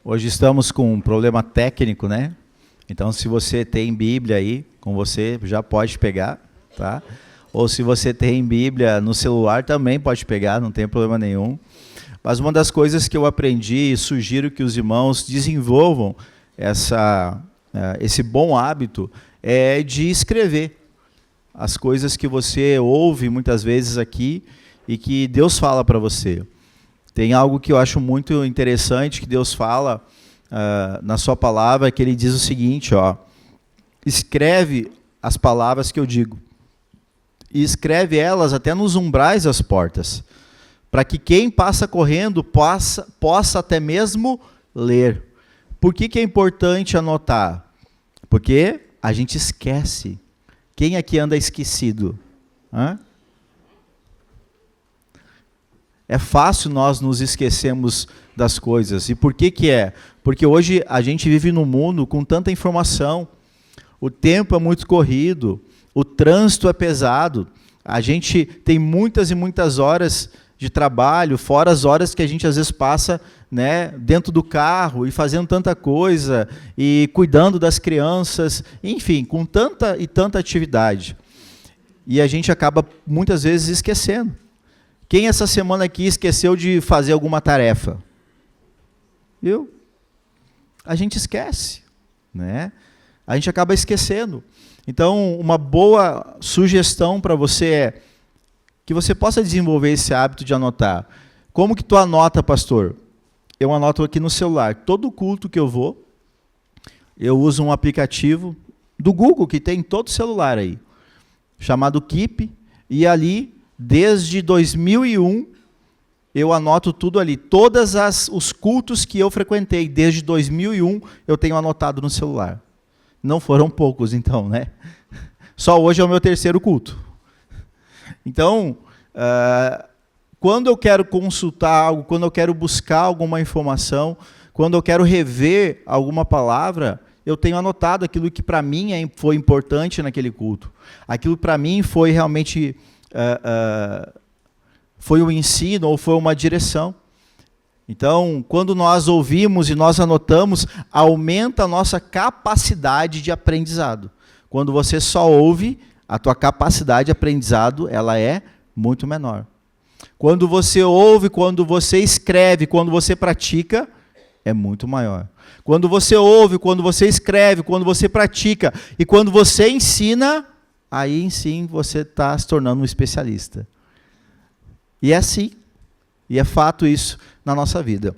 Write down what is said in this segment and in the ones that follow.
Hoje estamos com um problema técnico, né? Então, se você tem Bíblia aí com você, já pode pegar, tá? Ou se você tem Bíblia no celular, também pode pegar, não tem problema nenhum. Mas uma das coisas que eu aprendi e sugiro que os irmãos desenvolvam esse bom hábito é de escrever as coisas que você ouve muitas vezes aqui e que Deus fala para você. Tem algo que eu acho muito interessante que Deus fala na sua palavra, que ele diz o seguinte, ó, escreve as palavras que eu digo, e escreve elas até nos umbrais das portas, para que quem passa correndo possa até mesmo ler. Por que é importante anotar? Porque a gente esquece. Quem aqui anda esquecido? Hã? É fácil nós nos esquecermos das coisas. E por que é? Porque hoje a gente vive num mundo com tanta informação, o tempo é muito corrido, o trânsito é pesado, a gente tem muitas e muitas horas de trabalho, fora as horas que a gente às vezes passa, né, dentro do carro e fazendo tanta coisa, e cuidando das crianças, enfim, com tanta e tanta atividade. E a gente acaba muitas vezes esquecendo. Quem essa semana aqui esqueceu de fazer alguma tarefa? Viu? A gente esquece, né? A gente acaba esquecendo. Então, uma boa sugestão para você é que você possa desenvolver esse hábito de anotar. Como que tu anota, pastor? Eu anoto aqui no celular. Todo culto que eu vou, eu uso um aplicativo do Google, que tem em todo celular aí, chamado Keep, e ali, desde 2001, eu anoto tudo ali. Todos os cultos que eu frequentei desde 2001, eu tenho anotado no celular. Não foram poucos, então, né? Só hoje é o meu 3º culto. Então, quando eu quero consultar algo, quando eu quero buscar alguma informação, quando eu quero rever alguma palavra, eu tenho anotado aquilo que para mim foi importante naquele culto. Aquilo para mim foi realmente foi um ensino ou foi uma direção. Então, quando nós ouvimos e nós anotamos, aumenta a nossa capacidade de aprendizado. Quando você só ouve, a tua capacidade de aprendizado ela é muito menor. Quando você ouve, quando você escreve, quando você pratica, é muito maior. Quando você ouve, quando você escreve, quando você pratica e quando você ensina, aí sim você está se tornando um especialista. E é assim, e é fato isso na nossa vida.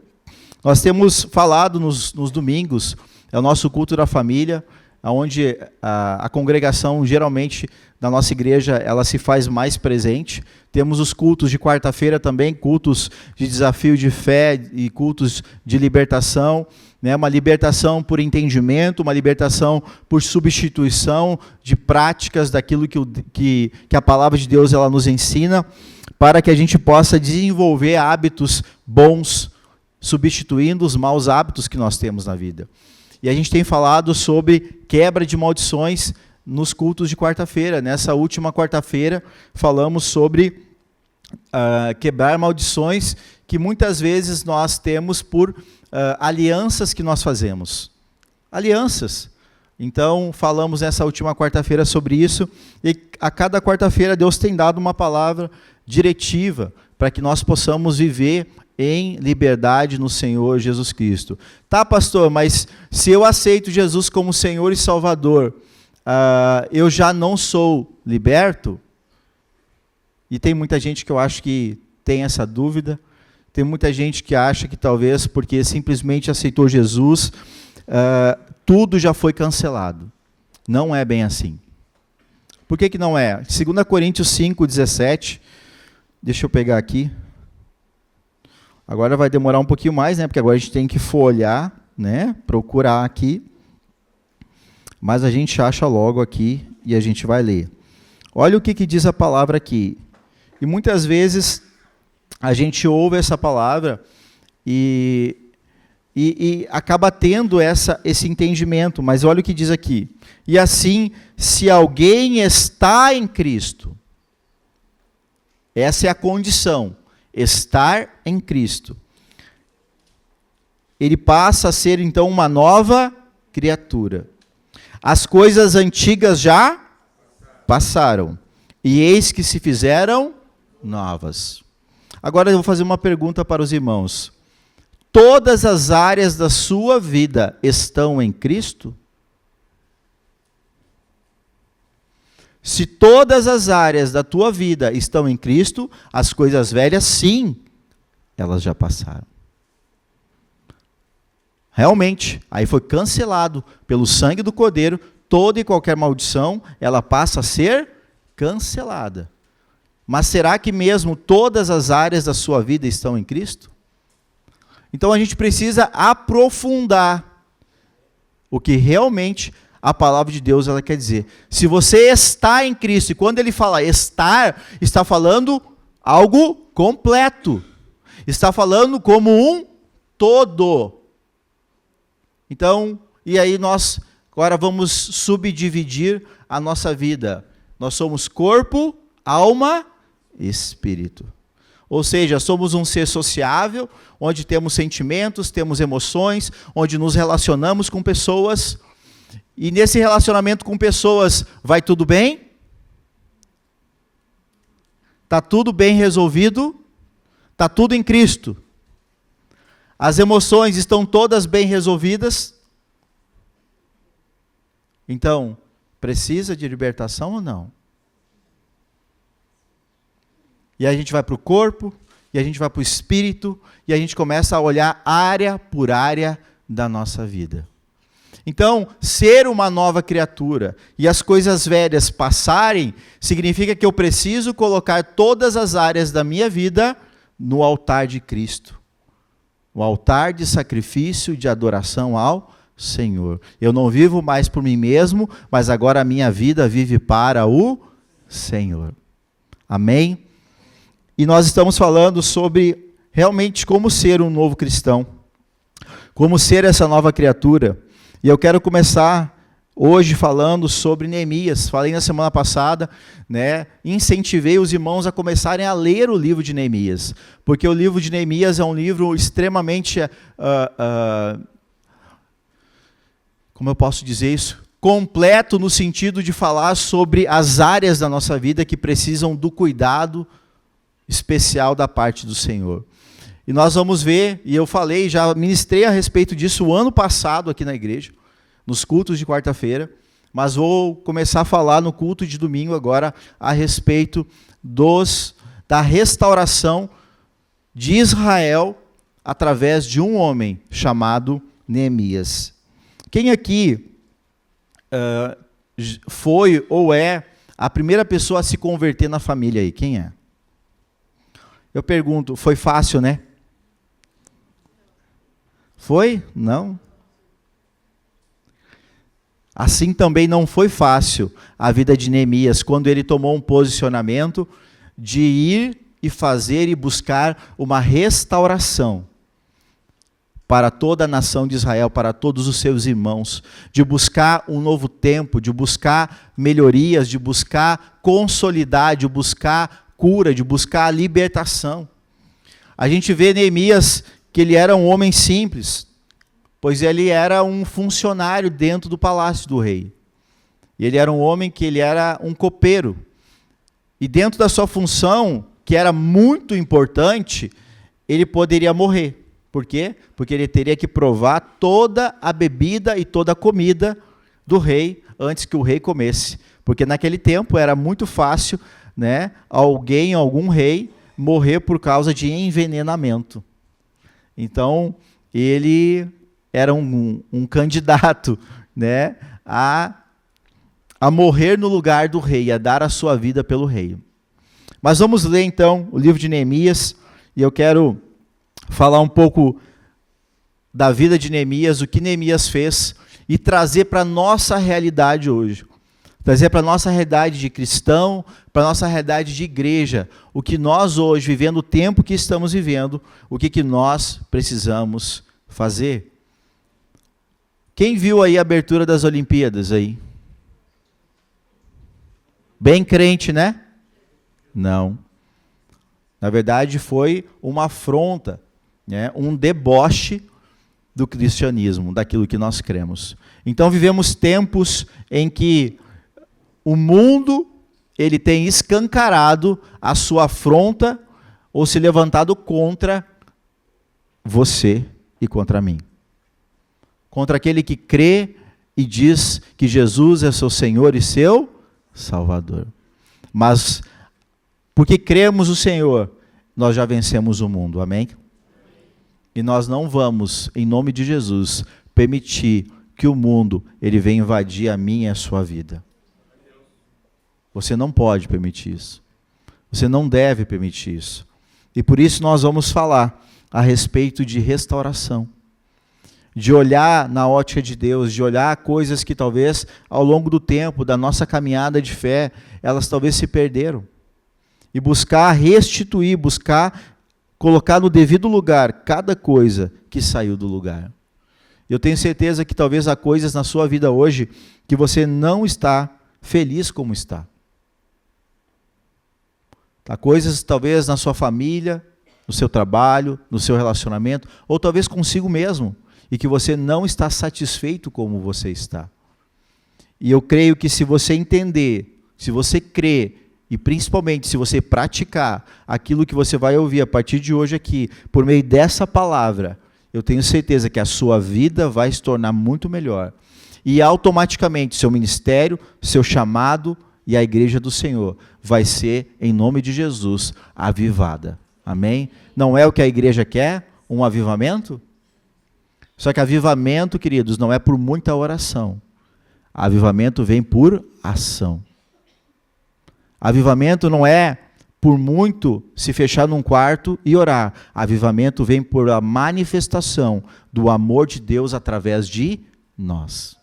Nós temos falado nos domingos, é o nosso culto da família, onde a congregação, geralmente, da nossa igreja, ela se faz mais presente. Temos os cultos de quarta-feira também, cultos de desafio de fé e cultos de libertação, né? Uma libertação por entendimento, uma libertação por substituição de práticas daquilo que a palavra de Deus ela nos ensina, para que a gente possa desenvolver hábitos bons, substituindo os maus hábitos que nós temos na vida. E a gente tem falado sobre quebra de maldições nos cultos de quarta-feira. Nessa última quarta-feira, falamos sobre quebrar maldições que muitas vezes nós temos por alianças que nós fazemos. Alianças. Então, falamos nessa última quarta-feira sobre isso, e a cada quarta-feira Deus tem dado uma palavra diretiva para que nós possamos viver em liberdade no Senhor Jesus Cristo. Tá, pastor, mas se eu aceito Jesus como Senhor e Salvador, eu já não sou liberto? E tem muita gente que eu acho que tem essa dúvida, tem muita gente que acha que talvez porque simplesmente aceitou Jesus, tudo já foi cancelado. Não é bem assim. Por que não é? 2 Coríntios 5:17, deixa eu pegar aqui. Agora vai demorar um pouquinho mais, né? Porque agora a gente tem que folhear, né? Procurar aqui. Mas a gente acha logo aqui e a gente vai ler. Olha o que diz a palavra aqui. E muitas vezes a gente ouve essa palavra e acaba tendo esse entendimento. Mas olha o que diz aqui. E assim, se alguém está em Cristo, essa é a condição. Estar em Cristo. ele passa a ser então uma nova criatura. As coisas antigas já passaram, e eis que se fizeram novas. Agora eu vou fazer uma pergunta para os irmãos. Todas as áreas da sua vida estão em Cristo? Se todas as áreas da tua vida estão em Cristo, as coisas velhas, sim, elas já passaram. Realmente, aí foi cancelado pelo sangue do Cordeiro, toda e qualquer maldição, ela passa a ser cancelada. Mas será que mesmo todas as áreas da sua vida estão em Cristo? Então a gente precisa aprofundar o que realmente a palavra de Deus ela quer dizer. Se você está em Cristo, e quando ele fala estar, está falando algo completo. Está falando como um todo. Então, e aí nós agora vamos subdividir a nossa vida. Nós somos corpo, alma e espírito. Ou seja, somos um ser sociável, onde temos sentimentos, temos emoções, onde nos relacionamos com pessoas. E nesse relacionamento com pessoas, vai tudo bem? Está tudo bem resolvido? Está tudo em Cristo? As emoções estão todas bem resolvidas? Então, precisa de libertação ou não? E aí a gente vai para o corpo, e a gente vai para o espírito, e a gente começa a olhar área por área da nossa vida. Então, ser uma nova criatura e as coisas velhas passarem, significa que eu preciso colocar todas as áreas da minha vida no altar de Cristo. O altar de sacrifício e de adoração ao Senhor. Eu não vivo mais por mim mesmo, mas agora a minha vida vive para o Senhor. Amém? E nós estamos falando sobre realmente como ser um novo cristão, como ser essa nova criatura. E eu quero começar hoje falando sobre Neemias. Falei na semana passada, né? Incentivei os irmãos a começarem a ler o livro de Neemias, porque o livro de Neemias é um livro extremamente, como eu posso dizer isso? Completo no sentido de falar sobre as áreas da nossa vida que precisam do cuidado especial da parte do Senhor. E nós vamos ver, e eu falei, já ministrei a respeito disso o ano passado aqui na igreja, nos cultos de quarta-feira, mas vou começar a falar no culto de domingo agora a respeito da restauração de Israel através de um homem chamado Neemias. Quem aqui foi ou é a primeira pessoa a se converter na família aí? Quem é? Eu pergunto, foi fácil, né? Foi? Não? Assim também não foi fácil a vida de Neemias, quando ele tomou um posicionamento de ir e fazer e buscar uma restauração para toda a nação de Israel, para todos os seus irmãos, de buscar um novo tempo, de buscar melhorias, de buscar consolidar, de buscar cura, de buscar libertação. A gente vê Neemias que ele era um homem simples, pois ele era um funcionário dentro do palácio do rei. E ele era um homem que ele era um copeiro. E dentro da sua função, que era muito importante, ele poderia morrer. Por quê? Porque ele teria que provar toda a bebida e toda a comida do rei antes que o rei comesse. Porque naquele tempo era muito fácil, né, algum rei, morrer por causa de envenenamento. Então, ele era um candidato, né, a morrer no lugar do rei, a dar a sua vida pelo rei. Mas vamos ler então o livro de Neemias, e eu quero falar um pouco da vida de Neemias, o que Neemias fez, e trazer para a nossa realidade hoje. Trazer para a nossa realidade de cristão, para a nossa realidade de igreja, o que nós hoje, vivendo o tempo que estamos vivendo, o que nós precisamos fazer. Quem viu aí a abertura das Olimpíadas aí? Bem crente, né? Não. Na verdade foi uma afronta, né? Um deboche do cristianismo, daquilo que nós cremos. Então vivemos tempos em que o mundo ele tem escancarado a sua afronta ou se levantado contra você e contra mim. Contra aquele que crê e diz que Jesus é seu Senhor e seu Salvador. Mas, porque cremos no Senhor, nós já vencemos o mundo, amém? E nós não vamos, em nome de Jesus, permitir que o mundo ele venha invadir a minha e a sua vida. Você não pode permitir isso. Você não deve permitir isso. E por isso nós vamos falar a respeito de restauração. De olhar na ótica de Deus, de olhar coisas que talvez ao longo do tempo, da nossa caminhada de fé, elas talvez se perderam. E buscar restituir, buscar colocar no devido lugar cada coisa que saiu do lugar. Eu tenho certeza que talvez há coisas na sua vida hoje que você não está feliz como está. Há coisas talvez na sua família, no seu trabalho, no seu relacionamento, ou talvez consigo mesmo, e que você não está satisfeito como você está. E eu creio que se você entender, se você crer, e principalmente se você praticar aquilo que você vai ouvir a partir de hoje aqui, por meio dessa palavra, eu tenho certeza que a sua vida vai se tornar muito melhor. E automaticamente seu ministério, seu chamado e a igreja do Senhor vai ser, em nome de Jesus, avivada. Amém? Não é o que a igreja quer? Um avivamento? Só que avivamento, queridos, não é por muita oração. Avivamento vem por ação. Avivamento não é por muito se fechar num quarto e orar. Avivamento vem por a manifestação do amor de Deus através de nós.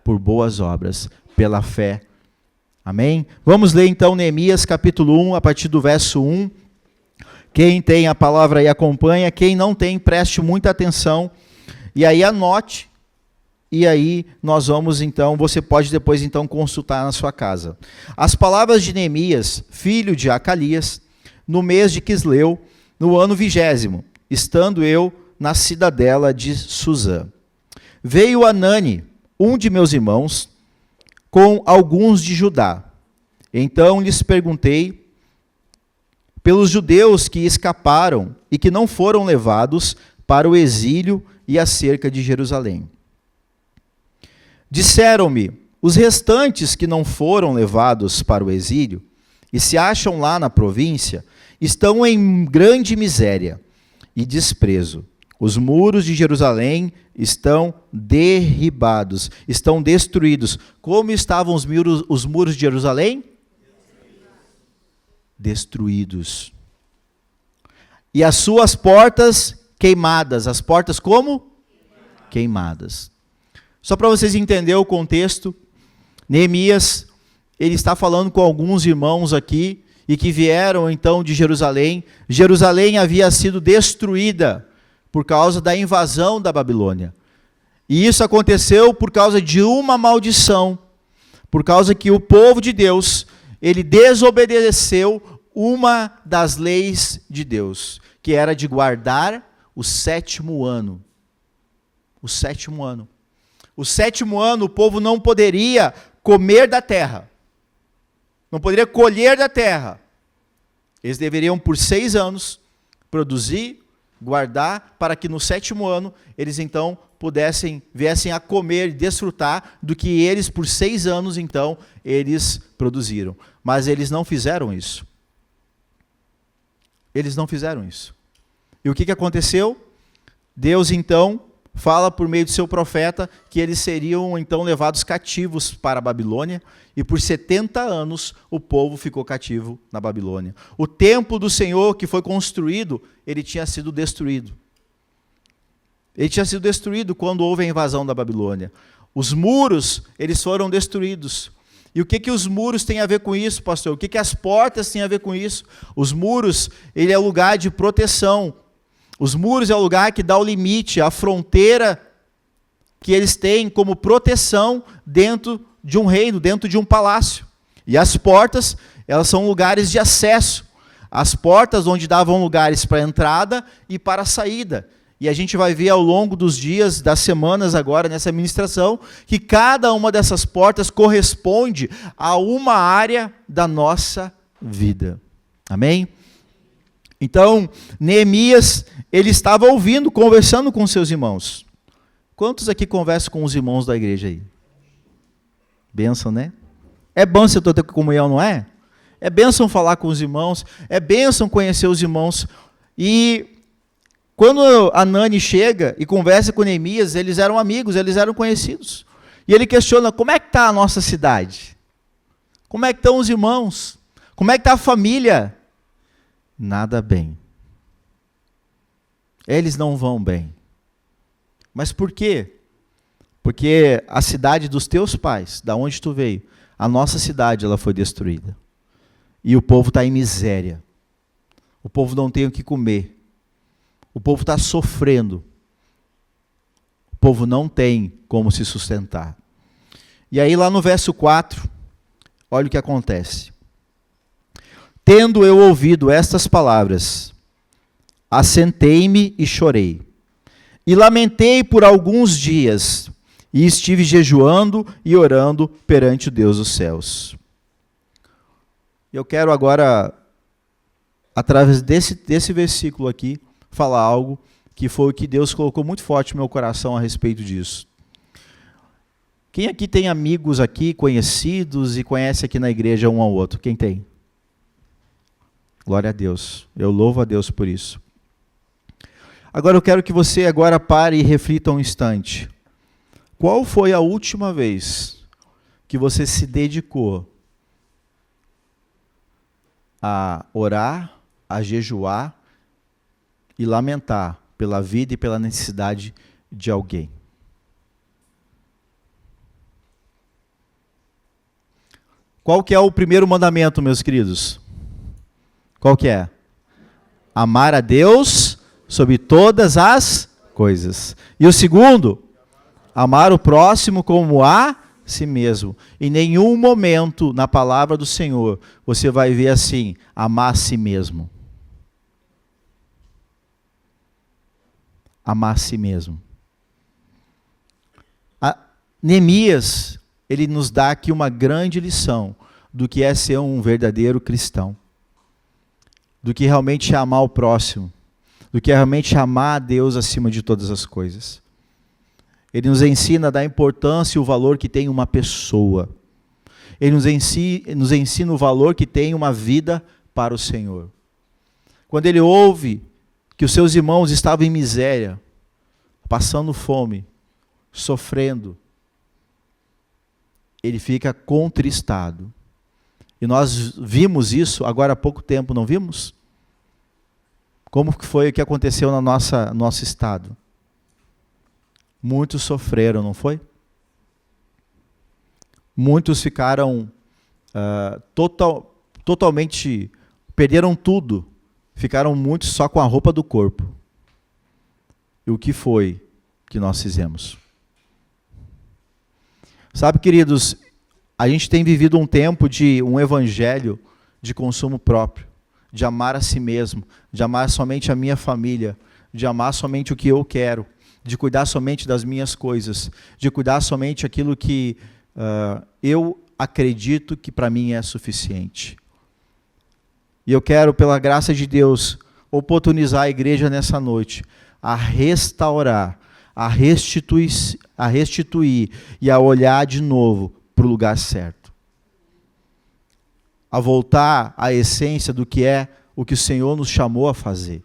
Por boas obras, pela fé. Amém? Vamos ler então Neemias capítulo 1, a partir do verso 1. Quem tem a palavra aí acompanha, quem não tem, preste muita atenção. E aí anote, e aí nós vamos então, você pode depois então consultar na sua casa. As palavras de Neemias, filho de Acalias, no mês de Quisleu, no ano 20º, estando eu na cidadela de Suzã. Veio Anani, um de meus irmãos, com alguns de Judá. Então lhes perguntei pelos judeus que escaparam e que não foram levados para o exílio e acerca de Jerusalém. Disseram-me, os restantes que não foram levados para o exílio e se acham lá na província, estão em grande miséria e desprezo. Os muros de Jerusalém estão derribados, estão destruídos. Como estavam os muros de Jerusalém? Destruídos. E as suas portas queimadas. As portas como? Queimadas. Só para vocês entenderem o contexto, Neemias, ele está falando com alguns irmãos aqui, e que vieram então de Jerusalém. Jerusalém havia sido destruída por causa da invasão da Babilônia. E isso aconteceu por causa de uma maldição, por causa que o povo de Deus, ele desobedeceu uma das leis de Deus, que era de guardar o 7º ano. O 7º ano. O 7º ano o povo não poderia comer da terra. Não poderia colher da terra. Eles deveriam por 6 anos produzir, guardar, para que no 7º ano eles então viessem a comer e desfrutar do que eles por 6 anos então eles produziram. Mas eles não fizeram isso. Eles não fizeram isso. E o que aconteceu? Deus então fala por meio do seu profeta que eles seriam então levados cativos para a Babilônia, e por 70 anos o povo ficou cativo na Babilônia. O templo do Senhor que foi construído, ele tinha sido destruído. Ele tinha sido destruído quando houve a invasão da Babilônia. Os muros, eles foram destruídos. E o que os muros têm a ver com isso, pastor? O que as portas têm a ver com isso? Os muros, ele é lugar de proteção. Os muros é o lugar que dá o limite, a fronteira que eles têm como proteção dentro de um reino, dentro de um palácio. E as portas, elas são lugares de acesso. As portas onde davam lugares para a entrada e para a saída. E a gente vai ver ao longo dos dias, das semanas agora, nessa ministração, que cada uma dessas portas corresponde a uma área da nossa vida. Amém? Então, Neemias, ele estava ouvindo, conversando com seus irmãos. Quantos aqui conversam com os irmãos da igreja aí? Bênção, né? É bom você ter comunhão, não é? É bênção falar com os irmãos, é bênção conhecer os irmãos. E quando Anani chega e conversa com Neemias, eles eram amigos, eles eram conhecidos. E ele questiona, como é que está a nossa cidade? Como é que estão os irmãos? Como é que está a família? Nada bem. Eles não vão bem. Mas por quê? Porque a cidade dos teus pais, da onde tu veio, a nossa cidade, ela foi destruída. E o povo está em miséria. O povo não tem o que comer. O povo está sofrendo. O povo não tem como se sustentar. E aí lá no verso 4, olha o que acontece. Tendo eu ouvido estas palavras, assentei-me e chorei. E lamentei por alguns dias, e estive jejuando e orando perante o Deus dos céus. Eu quero agora, através desse versículo aqui, falar algo que foi o que Deus colocou muito forte no meu coração a respeito disso. Quem aqui tem amigos aqui, conhecidos, e conhece aqui na igreja um ao outro? Quem tem? Glória a Deus. Eu louvo a Deus por isso. Agora eu quero que você agora pare e reflita um instante. Qual foi a última vez que você se dedicou a orar, a jejuar e lamentar pela vida e pela necessidade de alguém? Qual que é o primeiro mandamento, meus queridos? Qual que é? Amar a Deus sobre todas as coisas. E o segundo? Amar o próximo como a si mesmo. Em nenhum momento na palavra do Senhor você vai ver assim, amar a si mesmo. Amar a si mesmo. Neemias, ele nos dá aqui uma grande lição do que é ser um verdadeiro cristão. Do que realmente é amar o próximo. Do que é realmente amar a Deus acima de todas as coisas. Ele nos ensina a dar importância e o valor que tem uma pessoa. Ele nos ensina o valor que tem uma vida para o Senhor. Quando ele ouve que os seus irmãos estavam em miséria, passando fome, sofrendo, ele fica contristado. E nós vimos isso agora há pouco tempo, não vimos? Como que foi o que aconteceu no nosso estado? Muitos sofreram, não foi? Muitos ficaram totalmente, perderam tudo. Ficaram muitos só com a roupa do corpo. E o que foi que nós fizemos? Sabe, queridos, a gente tem vivido um tempo de um evangelho de consumo próprio, de amar a si mesmo, de amar somente a minha família, de amar somente o que eu quero, de cuidar somente das minhas coisas, de cuidar somente aquilo que eu acredito que para mim é suficiente. E eu quero, pela graça de Deus, oportunizar a igreja nessa noite a restaurar, a restituir e a olhar de novo para o lugar certo. A voltar à essência do que é o que o Senhor nos chamou a fazer.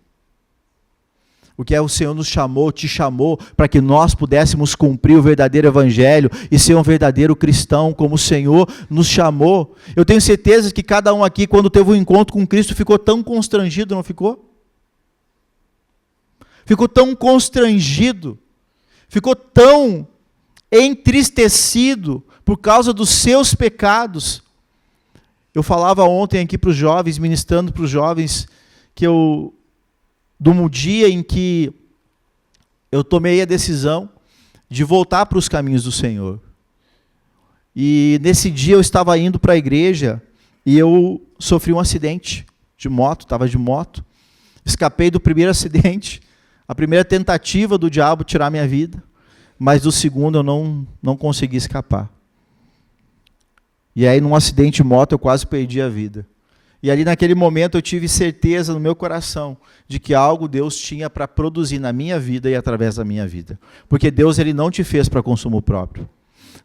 O que é o Senhor nos chamou, te chamou, para que nós pudéssemos cumprir o verdadeiro evangelho e ser um verdadeiro cristão, como o Senhor nos chamou. Eu tenho certeza que cada um aqui, quando teve um encontro com Cristo, ficou tão constrangido, não ficou? Ficou tão constrangido, ficou tão entristecido por causa dos seus pecados. Eu falava ontem aqui para os jovens, ministrando para os jovens, do dia em que eu tomei a decisão de voltar para os caminhos do Senhor. E nesse dia eu estava indo para a igreja e eu sofri um acidente de moto, estava de moto. Escapei do primeiro acidente, A primeira tentativa do diabo tirar minha vida, mas do segundo eu não consegui escapar. E aí, num acidente de moto, eu quase perdi a vida. E ali naquele momento eu tive certeza no meu coração de que algo Deus tinha para produzir na minha vida e através da minha vida. Porque Deus, ele não te fez para consumo próprio.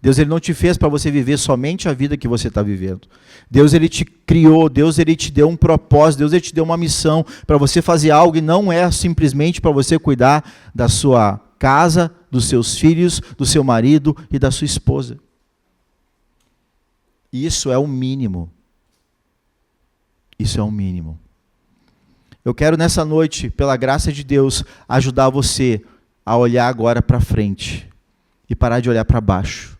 Deus, ele não te fez para você viver somente a vida que você está vivendo. Deus, ele te criou, Deus, ele te deu um propósito, Deus, ele te deu uma missão para você fazer algo, e não é simplesmente para você cuidar da sua casa, dos seus filhos, do seu marido e da sua esposa. Isso é o mínimo. Isso é o mínimo. Eu quero nessa noite, pela graça de Deus, ajudar você a olhar agora para frente e parar de olhar para baixo.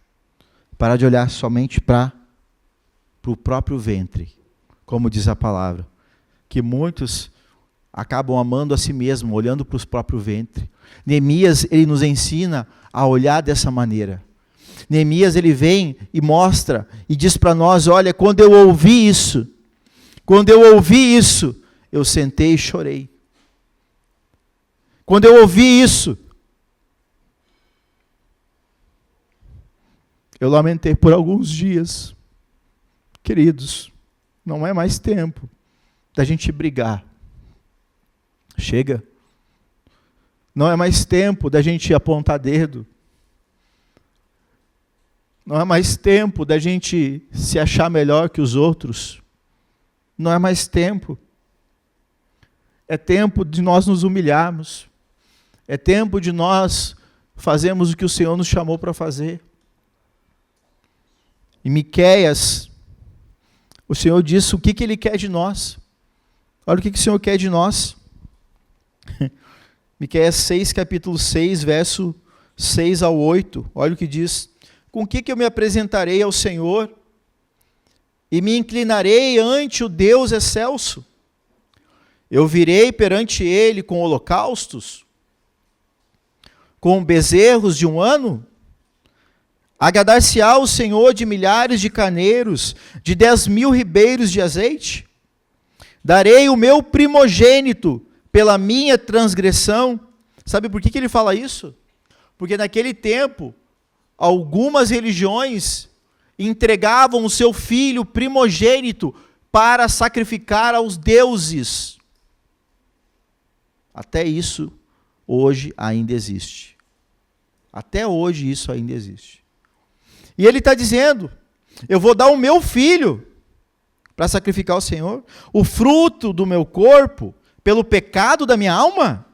Parar de olhar somente para o próprio ventre, como diz a palavra. Que muitos acabam amando a si mesmo, olhando para o próprio ventre. Neemias, ele nos ensina a olhar dessa maneira. Neemias, ele vem e mostra e diz para nós, olha, quando eu ouvi isso, eu sentei e chorei. Quando eu ouvi isso, eu lamentei por alguns dias. Queridos, não é mais tempo da gente brigar. Chega. Não é mais tempo da gente apontar dedo. Não é mais tempo da gente se achar melhor que os outros. Não é mais tempo. É tempo de nós nos humilharmos. É tempo de nós fazermos o que o Senhor nos chamou para fazer. Em Miqueias, o Senhor disse o que Ele quer de nós. Olha o que o Senhor quer de nós. Miqueias 6, capítulo 6, verso 6 ao 8. Olha o que diz. Com que eu me apresentarei ao Senhor e me inclinarei ante o Deus excelso? Eu virei perante Ele com holocaustos? Com bezerros de um ano? Agradar-se-á o Senhor de milhares de carneiros, de 10.000 ribeiros de azeite? Darei o meu primogênito pela minha transgressão. Sabe por que ele fala isso? Porque naquele tempo, algumas religiões entregavam o seu filho primogênito para sacrificar aos deuses. Até isso, hoje, ainda existe. Até hoje, isso ainda existe. E ele está dizendo, eu vou dar o meu filho para sacrificar ao Senhor, o fruto do meu corpo, pelo pecado da minha alma.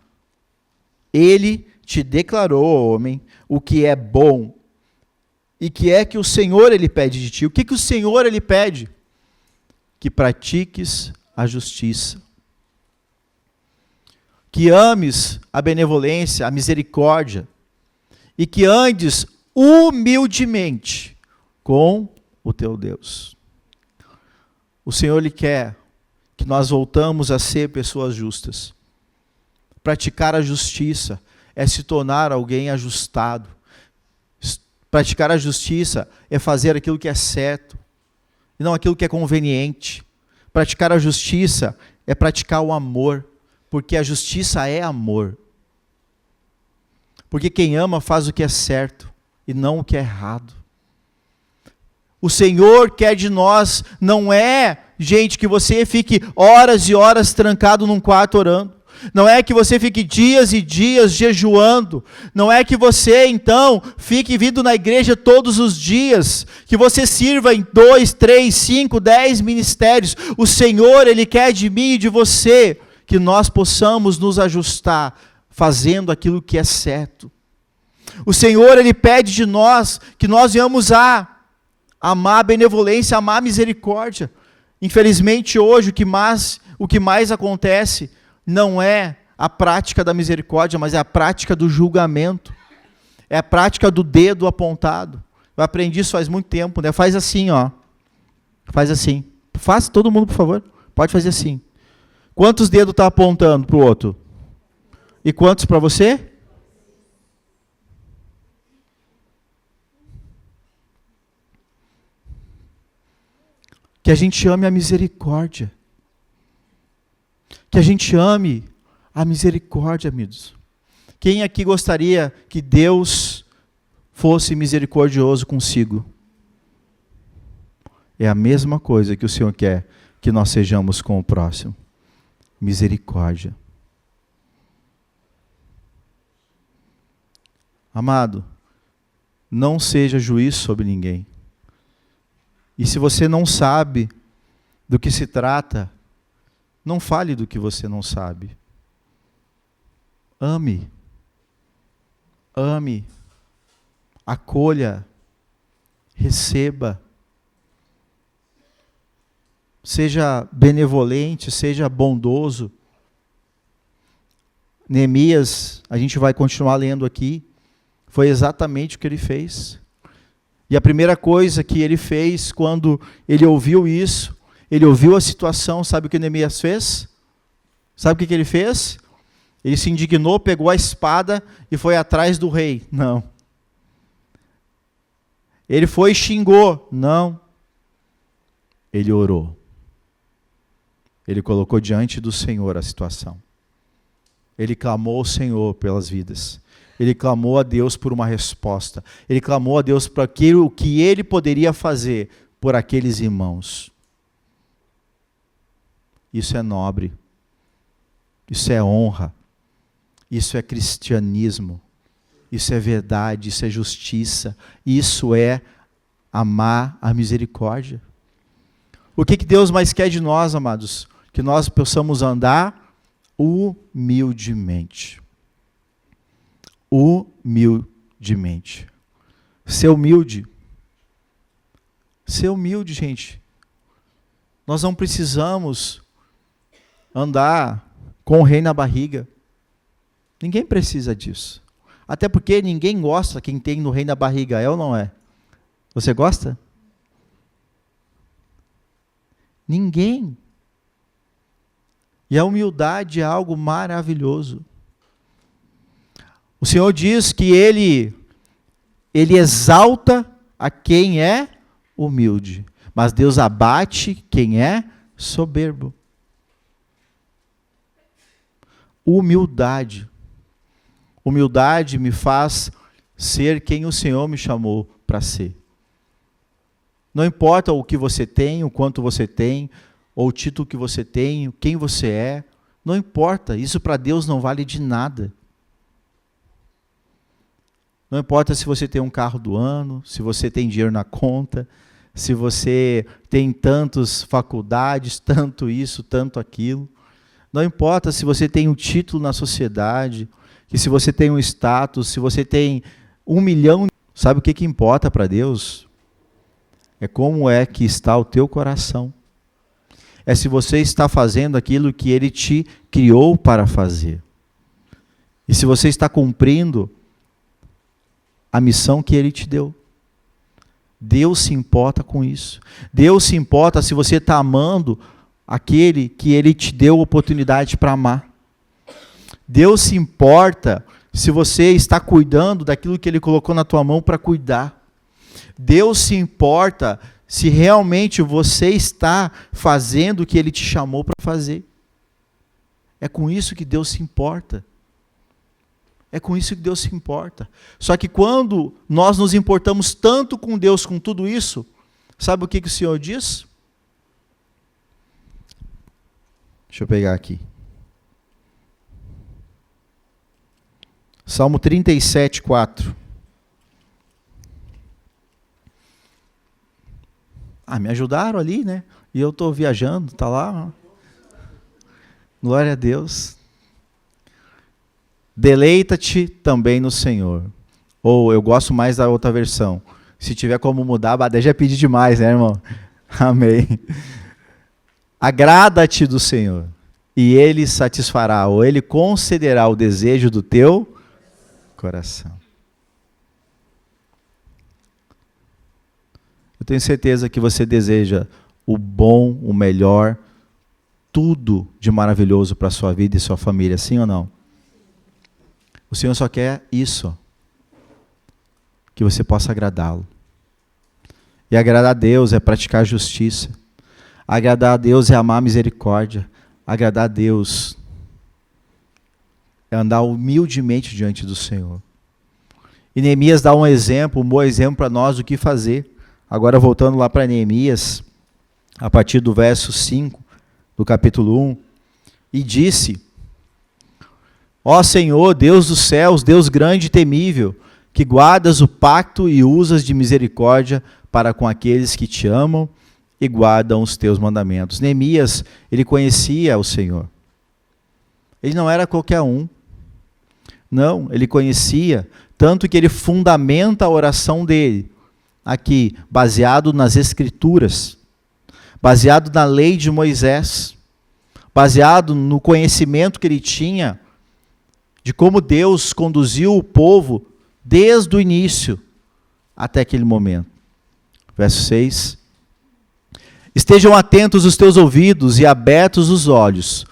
Ele te declarou, homem, o que é bom. E que é que o Senhor, ele pede de ti? O que o Senhor, ele pede? Que pratiques a justiça. Que ames a benevolência, a misericórdia. E que andes humildemente com o teu Deus. O Senhor, ele quer que nós voltamos a ser pessoas justas. Praticar a justiça é se tornar alguém ajustado. Praticar a justiça é fazer aquilo que é certo, e não aquilo que é conveniente. Praticar a justiça é praticar o amor, porque a justiça é amor. Porque quem ama faz o que é certo, e não o que é errado. O Senhor quer de nós, não é, gente, que você fique horas e horas trancado num quarto orando. Não é que você fique dias e dias jejuando. Não é que você, então, fique vindo na igreja todos os dias. Que você sirva em 2, 3, 5, 10 ministérios. O Senhor, ele quer de mim e de você que nós possamos nos ajustar, fazendo aquilo que é certo. O Senhor, ele pede de nós que nós venhamos a amar a benevolência, amar a misericórdia. Infelizmente, hoje, o que mais acontece não é a prática da misericórdia, mas é a prática do julgamento. É a prática do dedo apontado. Eu aprendi isso faz muito tempo, né? Faz assim, ó. Faz assim. Faça todo mundo, por favor. Pode fazer assim. Quantos dedos está apontando para o outro? E quantos para você? Que a gente ame a misericórdia. Que a gente ame a misericórdia, amigos. Quem aqui gostaria que Deus fosse misericordioso consigo? É a mesma coisa que o Senhor quer que nós sejamos com o próximo. Misericórdia. Amado, não seja juiz sobre ninguém. E se você não sabe do que se trata, não fale do que você não sabe. Ame. Ame. Acolha. Receba. Seja benevolente, seja bondoso. Neemias, a gente vai continuar lendo aqui, foi exatamente o que ele fez. E a primeira coisa que ele fez quando ele ouviu isso, ele ouviu a situação, sabe o que Neemias fez? Sabe o que ele fez? Ele se indignou, pegou a espada e foi atrás do rei. Não. Ele foi e xingou. Não. Ele orou. Ele colocou diante do Senhor a situação. Ele clamou ao Senhor pelas vidas. Ele clamou a Deus por uma resposta. Ele clamou a Deus por aquilo que ele poderia fazer por aqueles irmãos. Isso é nobre. Isso é honra. Isso é cristianismo. Isso é verdade. Isso é justiça. Isso é amar a misericórdia. O que Deus mais quer de nós, amados? Que nós possamos andar humildemente. Humildemente. Ser humilde. Ser humilde, gente. Nós não precisamos andar com o rei na barriga. Ninguém precisa disso. Até porque ninguém gosta quem tem no rei na barriga, é ou não é? Você gosta? Ninguém. E a humildade é algo maravilhoso. O Senhor diz que Ele exalta a quem é humilde, mas Deus abate quem é soberbo. Humildade. Humildade me faz ser quem o Senhor me chamou para ser. Não importa o que você tem, o quanto você tem, ou o título que você tem, quem você é, não importa, isso para Deus não vale de nada. Não importa se você tem um carro do ano, se você tem dinheiro na conta, se você tem tantas faculdades, tanto isso, tanto aquilo. Não importa se você tem um título na sociedade, que se você tem um status, se você tem 1 milhão, sabe o que importa para Deus? É como é que está o teu coração. É se você está fazendo aquilo que Ele te criou para fazer. E se você está cumprindo a missão que Ele te deu. Deus se importa com isso. Deus se importa se você está amando aquele que Ele te deu oportunidade para amar. Deus se importa se você está cuidando daquilo que Ele colocou na tua mão para cuidar. Deus se importa se realmente você está fazendo o que Ele te chamou para fazer. É com isso que Deus se importa. É com isso que Deus se importa. Só que quando nós nos importamos tanto com Deus, com tudo isso, sabe o que o Senhor diz? Deixa eu pegar aqui. Salmo 37, 4. Me ajudaram ali, né? E eu estou viajando, está lá. Glória a Deus. Deleita-te também no Senhor. Ou eu gosto mais da outra versão. Se tiver como mudar, daí já pedi demais, né, irmão? Amém. Agrada-te do Senhor, e Ele satisfará, ou Ele concederá o desejo do teu coração. Eu tenho certeza que você deseja o bom, o melhor, tudo de maravilhoso para a sua vida e sua família, sim ou não? O Senhor só quer isso, que você possa agradá-lo. E agradar a Deus é praticar justiça. Agradar a Deus é amar a misericórdia. Agradar a Deus é andar humildemente diante do Senhor. E Neemias dá um bom exemplo para nós do que fazer. Agora voltando lá para Neemias, a partir do verso 5, do capítulo 1, e disse: Ó Senhor, Deus dos céus, Deus grande e temível, que guardas o pacto e usas de misericórdia para com aqueles que te amam e guardam os teus mandamentos. Neemias, ele conhecia o Senhor. Ele não era qualquer um. Não, ele conhecia, tanto que ele fundamenta a oração dele, aqui, baseado nas Escrituras, baseado na lei de Moisés, baseado no conhecimento que ele tinha de como Deus conduziu o povo desde o início até aquele momento. Verso 6. Estejam atentos os teus ouvidos e abertos os olhos,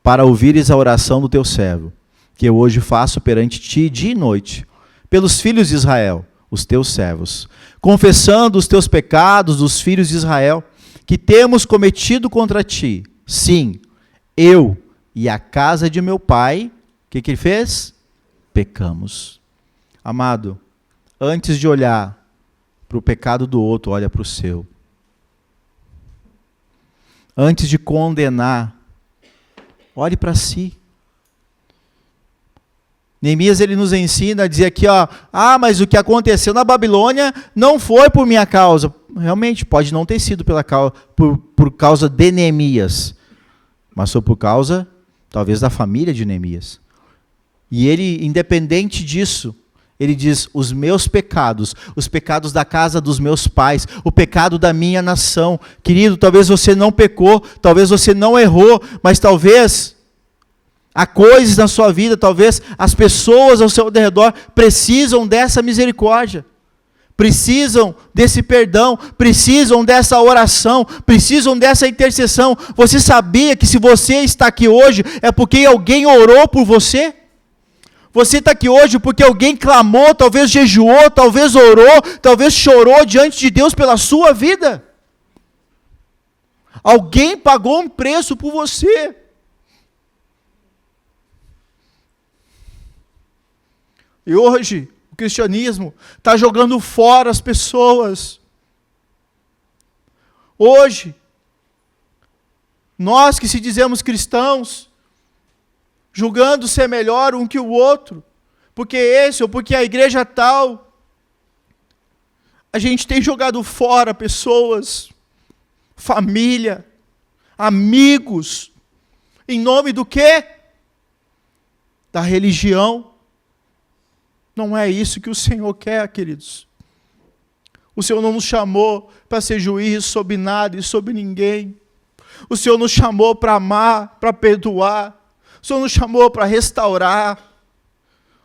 para ouvires a oração do teu servo, que eu hoje faço perante ti dia e noite, pelos filhos de Israel, os teus servos, confessando os teus pecados dos filhos de Israel, que temos cometido contra ti. Sim, eu e a casa de meu pai, o que ele fez? Pecamos. Amado, antes de olhar para o pecado do outro, olha para o seu. Antes de condenar, olhe para si. Neemias, ele nos ensina a dizer aqui, mas o que aconteceu na Babilônia não foi por minha causa. Realmente, pode não ter sido por causa de Neemias, mas foi por causa, talvez, da família de Neemias. E ele, independente disso, ele diz, os meus pecados, os pecados da casa dos meus pais, o pecado da minha nação. Querido, talvez você não pecou, talvez você não errou, mas talvez há coisas na sua vida, talvez as pessoas ao seu redor precisam dessa misericórdia, precisam desse perdão, precisam dessa oração, precisam dessa intercessão. Você sabia que se você está aqui hoje é porque alguém orou por você? Você está aqui hoje porque alguém clamou, talvez jejuou, talvez orou, talvez chorou diante de Deus pela sua vida. Alguém pagou um preço por você. E hoje, o cristianismo está jogando fora as pessoas. Hoje, nós que se dizemos cristãos, julgando ser melhor um que o outro, porque esse ou porque a igreja tal, a gente tem jogado fora pessoas, família, amigos, em nome do quê? Da religião. Não é isso que o Senhor quer, queridos. O Senhor não nos chamou para ser juiz sobre nada e sobre ninguém. O Senhor nos chamou para amar, para perdoar. O Senhor nos chamou para restaurar.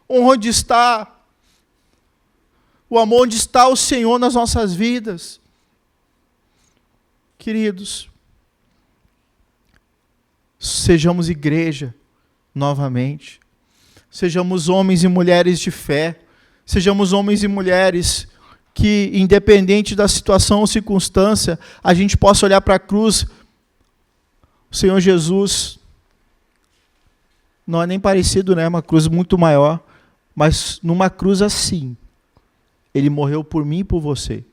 Onde está o amor? Onde está o Senhor nas nossas vidas? Queridos, sejamos igreja novamente. Sejamos homens e mulheres de fé. Sejamos homens e mulheres que, independente da situação ou circunstância, a gente possa olhar para a cruz. O Senhor Jesus não é nem parecido, né? Uma cruz muito maior, mas numa cruz assim, Ele morreu por mim e por você.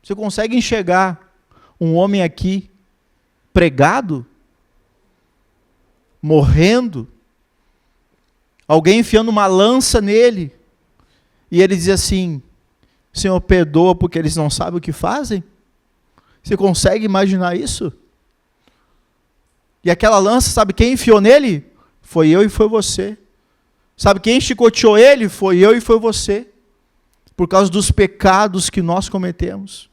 Você consegue enxergar um homem aqui pregado, morrendo, alguém enfiando uma lança nele, e ele diz assim: Senhor, perdoa porque eles não sabem o que fazem? Você consegue imaginar isso? E aquela lança, sabe quem enfiou nele? Foi eu e foi você. Sabe quem chicoteou ele? Foi eu e foi você. Por causa dos pecados que nós cometemos.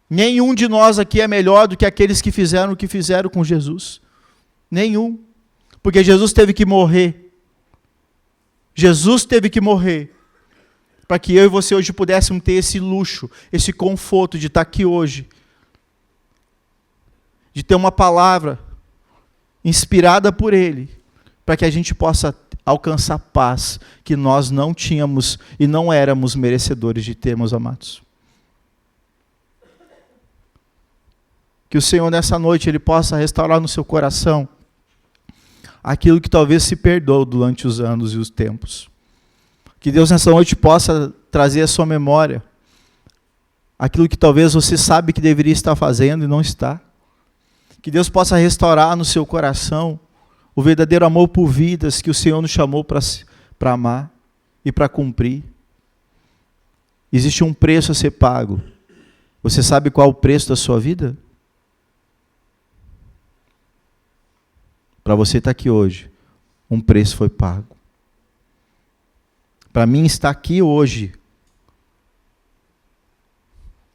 Nenhum de nós aqui é melhor do que aqueles que fizeram o que fizeram com Jesus. Nenhum. Porque Jesus teve que morrer. Jesus teve que morrer para que eu e você hoje pudéssemos ter esse luxo, esse conforto de estar aqui hoje, de ter uma palavra inspirada por Ele, para que a gente possa alcançar paz que nós não tínhamos e não éramos merecedores de ter, meus amados. Que o Senhor nessa noite Ele possa restaurar no seu coração aquilo que talvez se perdeu durante os anos e os tempos. Que Deus nessa noite possa trazer à sua memória aquilo que talvez você sabe que deveria estar fazendo e não está. Que Deus possa restaurar no seu coração o verdadeiro amor por vidas que o Senhor nos chamou para amar e para cumprir. Existe um preço a ser pago. Você sabe qual é o preço da sua vida? Para você estar aqui hoje, um preço foi pago. Para mim estar aqui hoje,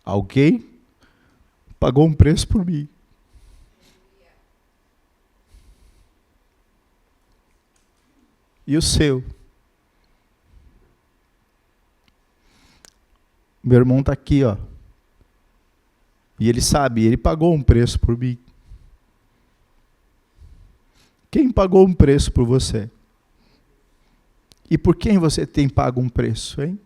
alguém pagou um preço por mim. E o seu? Meu irmão está aqui, ó. E ele sabe, ele pagou um preço por mim. Quem pagou um preço por você? E por quem você tem pago um preço, hein?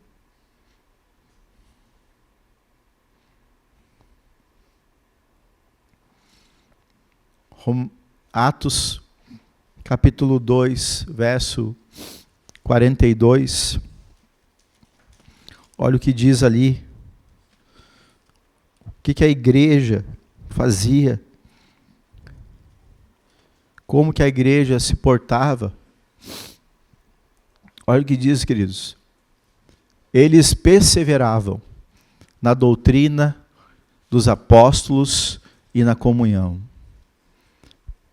Atos, capítulo 2, verso 42. Olha o que diz ali. O que a igreja fazia. Como que a igreja se portava. Olha o que diz, queridos. Eles perseveravam na doutrina dos apóstolos e na comunhão.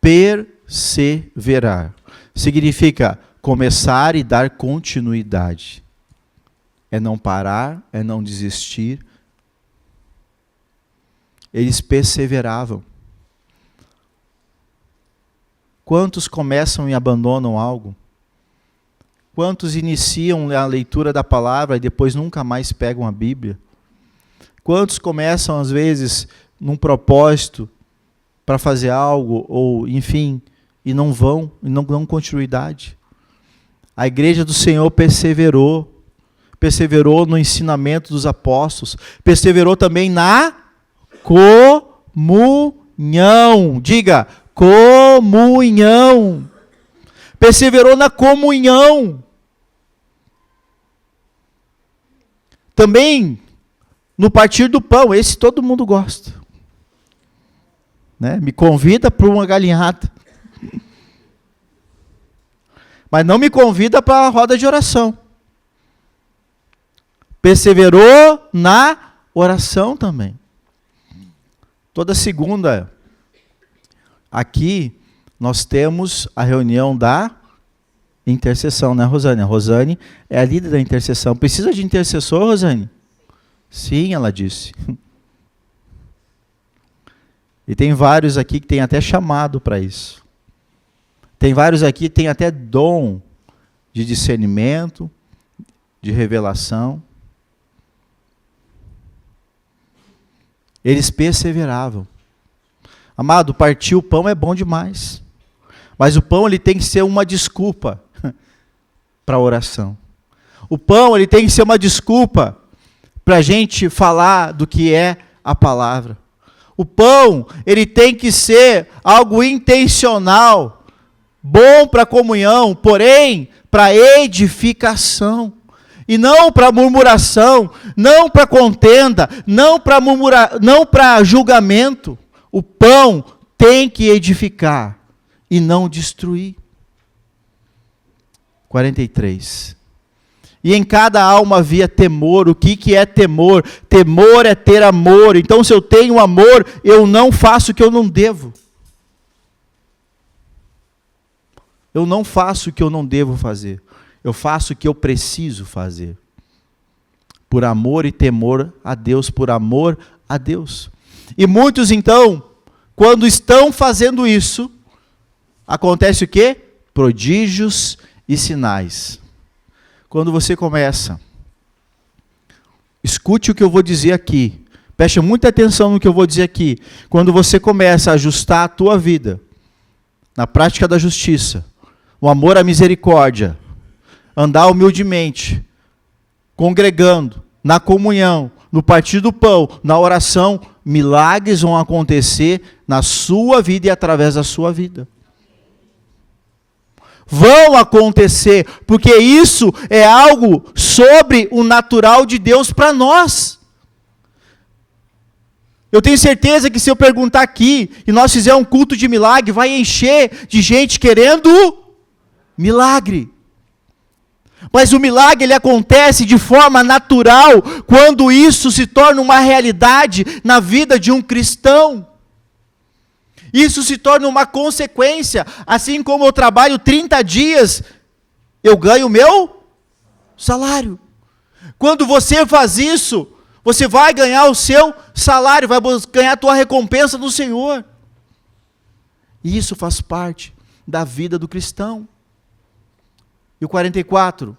Perseverar significa começar e dar continuidade. É não parar, é não desistir. Eles perseveravam. Quantos começam e abandonam algo? Quantos iniciam a leitura da palavra e depois nunca mais pegam a Bíblia? Quantos começam, às vezes, num propósito para fazer algo, ou enfim, e não vão, e não dão continuidade? A igreja do Senhor perseverou no ensinamento dos apóstolos, perseverou também na comunhão. Diga, comunhão. Perseverou na comunhão. Também no partir do pão, esse todo mundo gosta. Né? Me convida para uma galinhada. Mas não me convida para a roda de oração. Perseverou na oração também. Toda segunda, aqui, nós temos a reunião da intercessão, né, Rosane? A Rosane é a líder da intercessão. Precisa de intercessor, Rosane? Sim, ela disse. E tem vários aqui que tem até chamado para isso. Tem vários aqui que tem até dom de discernimento, de revelação. Eles perseveravam. Amado, partir o pão é bom demais. Mas o pão ele tem que ser uma desculpa para a oração. O pão ele tem que ser uma desculpa para a gente falar do que é a palavra. O pão ele tem que ser algo intencional, bom para a comunhão, porém para edificação. E não para murmuração, não para contenda, não para julgamento. O pão tem que edificar e não destruir. 43. E em cada alma havia temor. O que é temor? Temor é ter amor. Então, se eu tenho amor, eu não faço o que eu não devo. Eu não faço o que eu não devo fazer. Eu faço o que eu preciso fazer. Por amor e temor a Deus, por amor a Deus. E muitos, então, quando estão fazendo isso, acontece o quê? Prodígios e sinais. Quando você começa, escute o que eu vou dizer aqui. Preste muita atenção no que eu vou dizer aqui. Quando você começa a ajustar a tua vida na prática da justiça, o amor à misericórdia, andar humildemente, congregando, na comunhão, no partir do pão, na oração, milagres vão acontecer na sua vida e através da sua vida. vão acontecer, porque isso é algo sobre o natural de Deus para nós. Eu tenho certeza que se eu perguntar aqui, e nós fizermos um culto de milagre, vai encher de gente querendo milagre. Mas o milagre ele acontece de forma natural, quando isso se torna uma realidade na vida de um cristão. Isso se torna uma consequência, assim como eu trabalho 30 dias, eu ganho o meu salário. Quando você faz isso, você vai ganhar o seu salário, vai ganhar a tua recompensa do Senhor. E isso faz parte da vida do cristão. E o 44.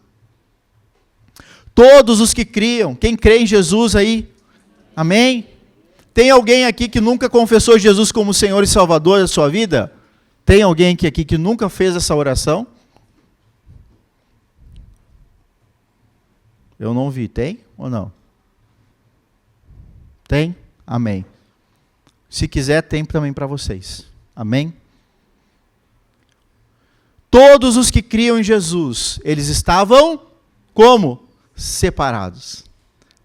Todos os que criam, quem crê em Jesus aí, amém? Tem alguém aqui que nunca confessou Jesus como Senhor e Salvador da sua vida? Tem alguém aqui que nunca fez essa oração? Eu não vi, tem ou não? Tem? Amém. Se quiser, tem também para vocês. Amém? Todos os que criam em Jesus, eles estavam como? Separados.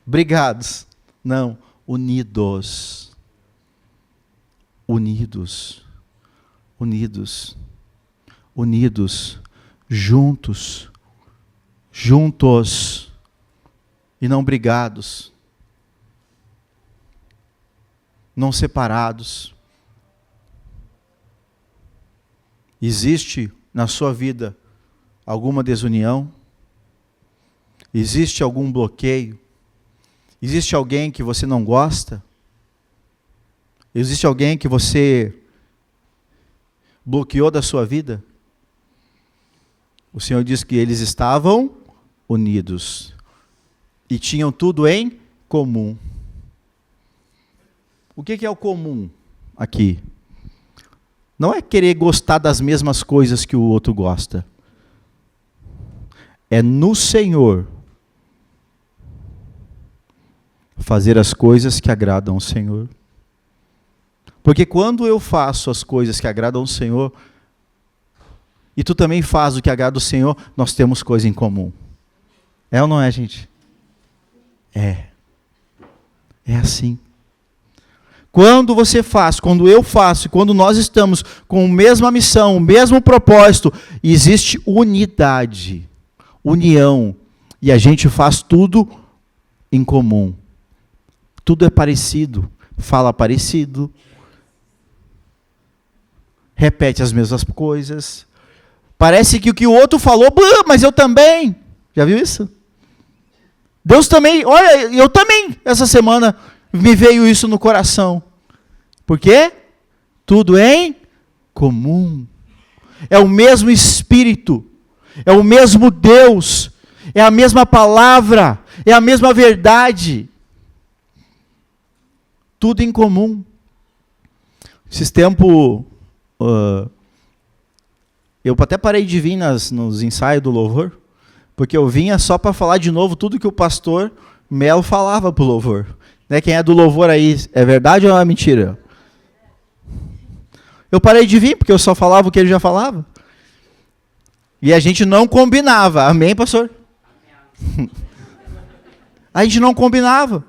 Brigados. Não, unidos. Unidos. Unidos. Unidos. Juntos. Juntos. E não brigados. Não separados. Existe na sua vida alguma desunião? Existe algum bloqueio? Existe alguém que você não gosta? Existe alguém que você bloqueou da sua vida? O Senhor diz que eles estavam unidos e tinham tudo em comum. O que é o comum aqui? Não é querer gostar das mesmas coisas que o outro gosta. É no Senhor fazer as coisas que agradam ao Senhor. Porque quando eu faço as coisas que agradam ao Senhor, e tu também faz o que agrada ao Senhor, nós temos coisa em comum. É ou não é, gente? É. É assim. Quando você faz, quando eu faço, quando nós estamos com a mesma missão, o mesmo propósito, existe unidade, união, e a gente faz tudo em comum. Tudo é parecido, fala parecido, repete as mesmas coisas. Parece que o que o outro falou, mas eu também. Já viu isso? Deus também, olha, eu também, essa semana me veio isso no coração. Por quê? Tudo em comum. É o mesmo Espírito, é o mesmo Deus, é a mesma palavra, é a mesma verdade. Tudo em comum. Esses tempos, eu até parei de vir nos ensaios do louvor, porque eu vinha só para falar de novo tudo que o pastor Melo falava para o louvor. Né? Quem é do louvor aí, é verdade ou é mentira? Eu parei de vir, porque eu só falava o que ele já falava. E a gente não combinava. Amém, pastor? A gente não combinava.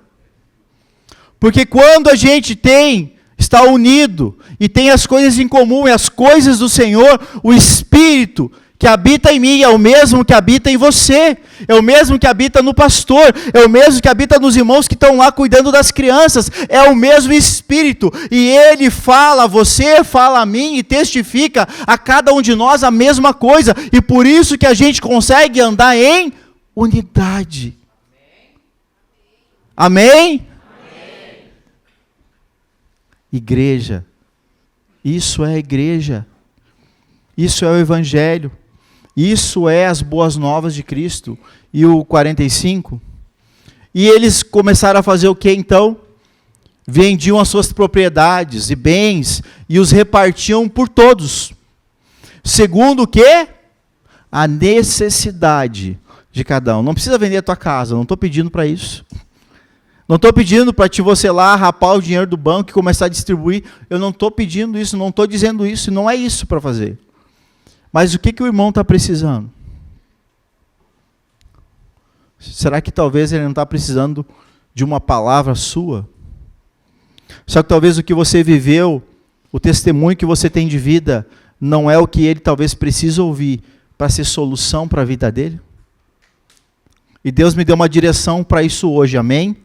Porque quando a gente está unido, e tem as coisas em comum, e as coisas do Senhor, o Espírito que habita em mim é o mesmo que habita em você, é o mesmo que habita no pastor, é o mesmo que habita nos irmãos que estão lá cuidando das crianças, é o mesmo Espírito, e Ele fala, você fala a mim, e testifica a cada um de nós a mesma coisa, e por isso que a gente consegue andar em unidade. Amém? Amém? Igreja, isso é a igreja, isso é o Evangelho. Isso é as boas novas de Cristo. E o 45. E eles começaram a fazer o que então? Vendiam as suas propriedades e bens e os repartiam por todos. Segundo o que? A necessidade de cada um. Não precisa vender a tua casa, não estou pedindo para isso. Não estou pedindo para você lá rapar o dinheiro do banco e começar a distribuir. Eu não estou pedindo isso, não estou dizendo isso, não é isso para fazer. Mas o que o irmão está precisando? Será que talvez ele não está precisando de uma palavra sua? Só que talvez o que você viveu, o testemunho que você tem de vida, não é o que ele talvez precise ouvir para ser solução para a vida dele? E Deus me deu uma direção para isso hoje, amém?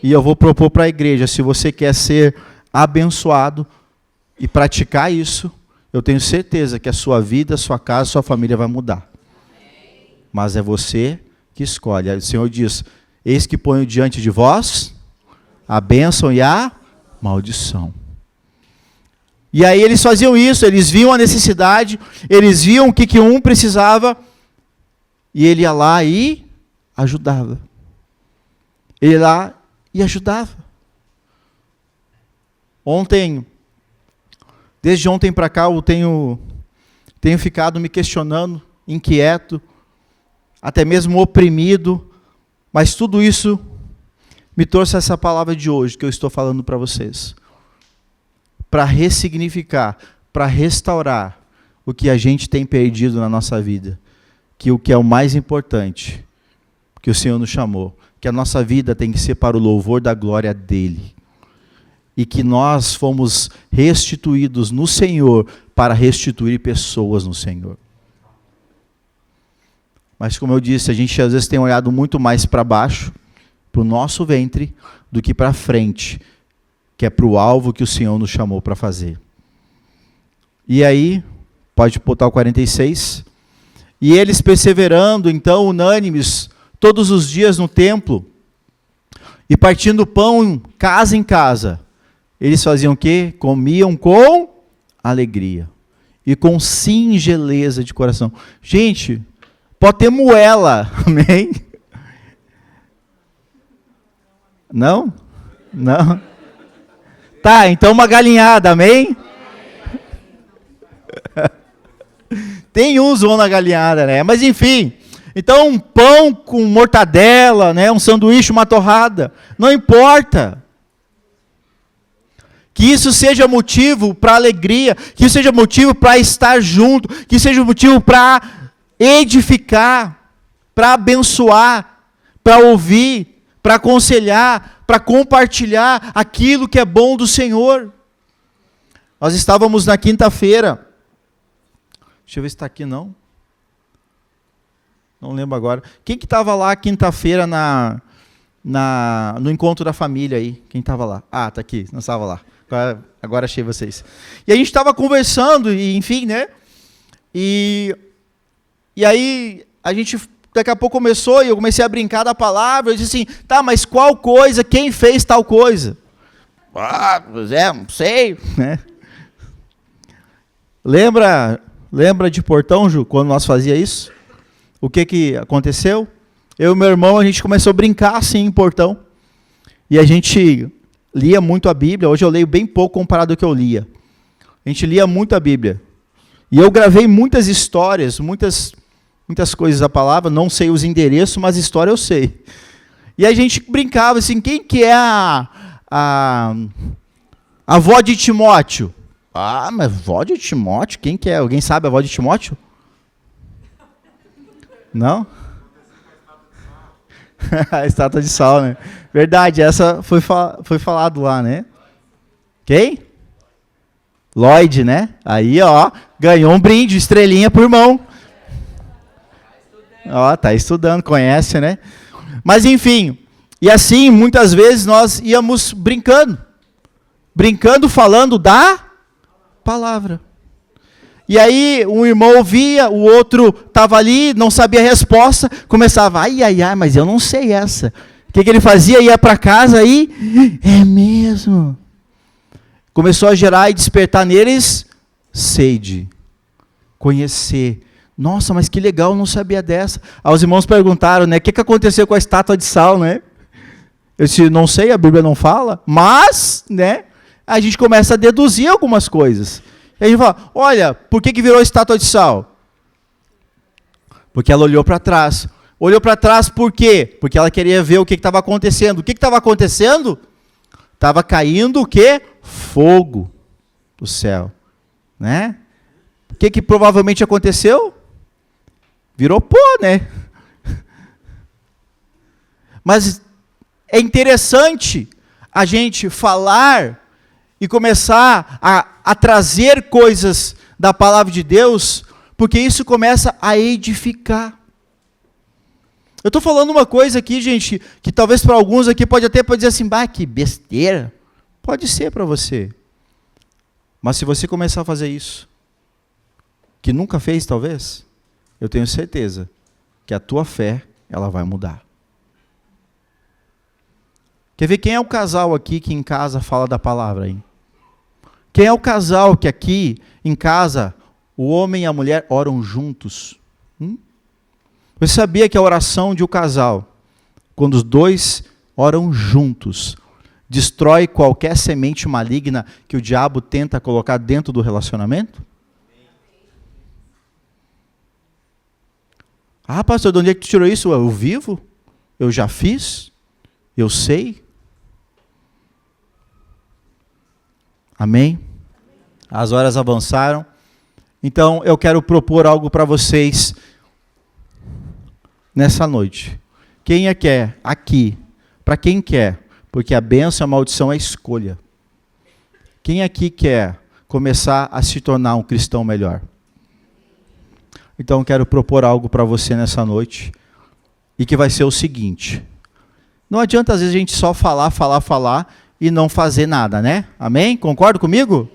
E eu vou propor para a igreja, se você quer ser abençoado e praticar isso, eu tenho certeza que a sua vida, a sua casa, a sua família vai mudar. Mas é você que escolhe. O Senhor diz, eis que ponho diante de vós a bênção e a maldição. E aí eles faziam isso, eles viam a necessidade, eles viam o que um precisava, e ele ia lá e ajudava. Ele ia lá e ajudava. Desde ontem para cá, eu tenho ficado me questionando, inquieto, até mesmo oprimido, mas tudo isso me trouxe essa palavra de hoje que eu estou falando para vocês. Para ressignificar, para restaurar o que a gente tem perdido na nossa vida. Que o que é o mais importante, que o Senhor nos chamou, que a nossa vida tem que ser para o louvor da glória dEle. E que nós fomos restituídos no Senhor para restituir pessoas no Senhor. Mas como eu disse, a gente às vezes tem olhado muito mais para baixo, para o nosso ventre, do que para frente, que é para o alvo que o Senhor nos chamou para fazer. E aí, pode botar o 46. E eles perseverando, então, unânimes, todos os dias no templo, e partindo pão casa em casa, eles faziam o quê? Comiam com alegria e com singeleza de coração. Gente, pode ter moela, amém? Não? Não? Tá, então uma galinhada, amém? Tem uns vão na galinhada, né? Mas enfim, então um pão com mortadela, né? Um sanduíche, uma torrada, não importa. Que isso seja motivo para alegria, que isso seja motivo para estar junto, que seja motivo para edificar, para abençoar, para ouvir, para aconselhar, para compartilhar aquilo que é bom do Senhor. Nós estávamos na quinta-feira, deixa eu ver se está aqui não lembro agora. Quem que estava lá quinta-feira no encontro da família aí? Quem estava lá? Ah, está aqui, não estava lá. Agora achei vocês. E a gente estava conversando, e enfim, né? E aí a gente daqui a pouco começou, e eu comecei a brincar da palavra, eu disse assim, tá, mas qual coisa, quem fez tal coisa? Ah, não sei, né? Lembra de Portão, Ju, quando nós fazia isso? O que aconteceu? Eu e meu irmão, a gente começou a brincar assim em Portão, e a gente lia muito a Bíblia. Hoje eu leio bem pouco comparado ao que eu lia. A gente lia muito a Bíblia. E eu gravei muitas histórias, muitas coisas da palavra, não sei os endereços, mas história eu sei. E a gente brincava assim, quem que é a avó de Timóteo? Ah, mas avó de Timóteo? Quem que é? Alguém sabe a avó de Timóteo? Não? A estátua de sal, né? Verdade, essa foi falado lá, né? Quem? Lloyd, né? Aí, ó, ganhou um brinde, estrelinha pro irmão. Ó, tá estudando, conhece, né? Mas enfim, e assim, muitas vezes nós íamos brincando, falando da palavra. E aí, um irmão ouvia, o outro estava ali, não sabia a resposta, começava, ai, mas eu não sei essa. O que ele fazia? Ia para casa e, é mesmo. Começou a gerar e despertar neles sede, conhecer. Nossa, mas que legal, eu não sabia dessa. Aí os irmãos perguntaram, né, o que aconteceu com a estátua de sal, né? Eu disse, não sei, a Bíblia não fala, mas, né, a gente começa a deduzir algumas coisas. E a gente fala, olha, por que virou estátua de sal? Porque ela olhou para trás. Olhou para trás por quê? Porque ela queria ver o que estava acontecendo. O que estava acontecendo? Estava caindo o quê? Fogo do céu, né? O que provavelmente aconteceu? Virou pó, né? Mas é interessante a gente falar e começar a trazer coisas da palavra de Deus, porque isso começa a edificar. Eu estou falando uma coisa aqui, gente, que talvez para alguns aqui pode dizer assim, bah, que besteira. Pode ser para você. Mas se você começar a fazer isso, que nunca fez talvez, eu tenho certeza que a tua fé, ela vai mudar. Quer ver quem é o casal aqui que em casa fala da palavra aí? Quem é o casal que aqui em casa o homem e a mulher oram juntos? Você sabia que a oração de um casal, quando os dois oram juntos, destrói qualquer semente maligna que o diabo tenta colocar dentro do relacionamento? Ah, pastor, de onde é que tu tirou isso? Eu vivo? Eu já fiz? Eu sei? Amém? As horas avançaram. Então, eu quero propor algo para vocês nessa noite. Quem é que é aqui? Para quem quer? Porque a bênção e a maldição é escolha. Quem aqui quer começar a se tornar um cristão melhor? Então, eu quero propor algo para você nessa noite. E que vai ser o seguinte. Não adianta, às vezes, a gente só falar e não fazer nada, né? Amém? Concorda comigo?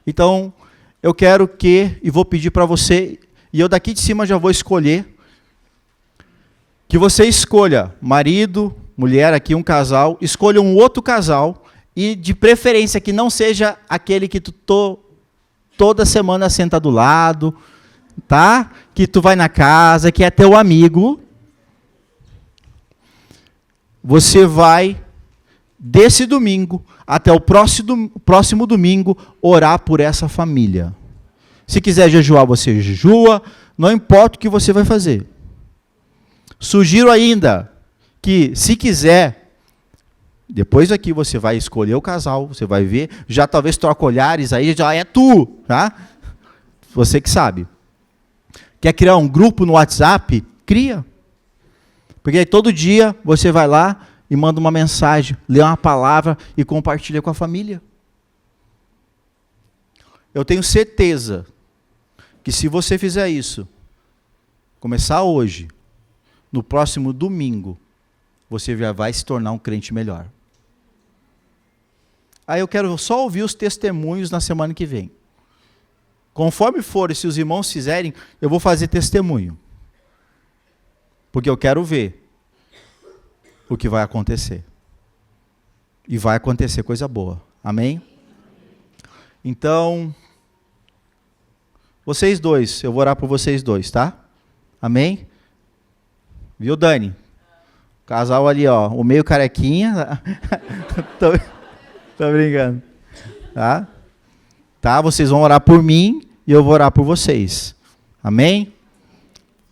Então, eu quero e vou pedir para você, e eu daqui de cima já vou escolher, que você escolha marido, mulher, aqui um casal, escolha um outro casal, e de preferência que não seja aquele que tu toda semana senta do lado, tá? Que tu vai na casa, que é teu amigo. Você vai, desse domingo até o próximo domingo, orar por essa família. Se quiser jejuar, você jejua, não importa o que você vai fazer. Sugiro ainda que, se quiser, depois aqui você vai escolher o casal, você vai ver, já talvez troca olhares aí, já é tu, tá? Você que sabe. Quer criar um grupo no WhatsApp? Cria. Porque aí todo dia você vai lá e manda uma mensagem, lê uma palavra e compartilha com a família. Eu tenho certeza que se você fizer isso, começar hoje, no próximo domingo, você já vai se tornar um crente melhor. Aí eu quero só ouvir os testemunhos na semana que vem. Conforme for, se os irmãos fizerem, eu vou fazer testemunho. Porque eu quero ver o que vai acontecer. E vai acontecer coisa boa. Amém? Então, vocês dois, eu vou orar por vocês dois, tá? Amém? Viu, Dani? O casal ali, ó, o meio carequinha. Tô brincando. Tá? Tá? Vocês vão orar por mim e eu vou orar por vocês. Amém?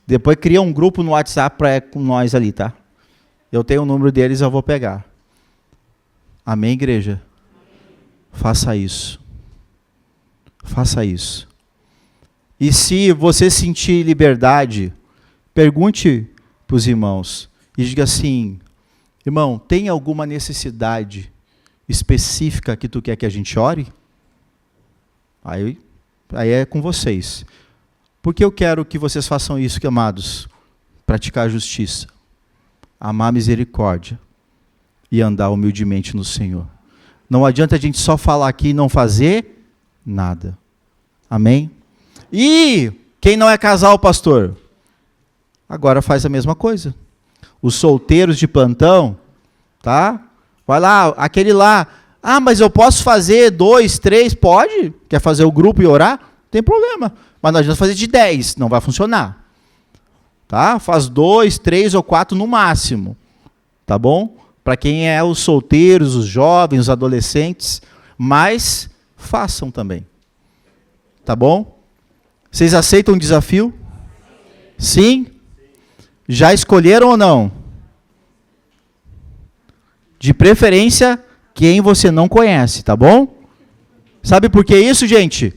Depois cria um grupo no WhatsApp com nós ali, tá? Eu tenho o número deles, eu vou pegar. Amém, igreja? Faça isso. Faça isso. E se você sentir liberdade, pergunte para os irmãos e diga assim, irmão, tem alguma necessidade específica que tu quer que a gente ore? Aí é com vocês. Porque eu quero que vocês façam isso, amados. Praticar a justiça, amar a misericórdia e andar humildemente no Senhor. Não adianta a gente só falar aqui e não fazer nada. Amém? E quem não é casal, pastor? Agora faz a mesma coisa. Os solteiros de plantão, tá? Vai lá, aquele lá. Ah, mas eu posso fazer 2, 3? Pode? Quer fazer o grupo e orar? Não tem problema. Mas não adianta fazer de 10, não vai funcionar. Tá? Faz 2, 3 ou 4 no máximo. Tá bom? Para quem é os solteiros, os jovens, os adolescentes. Mas façam também. Tá bom? Vocês aceitam o desafio? Sim? Já escolheram ou não? De preferência, quem você não conhece, tá bom? Sabe por que isso, gente?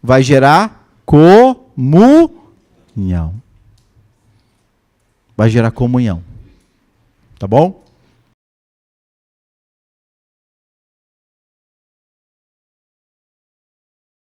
vai gerar comunhão. Vai gerar comunhão. Tá bom?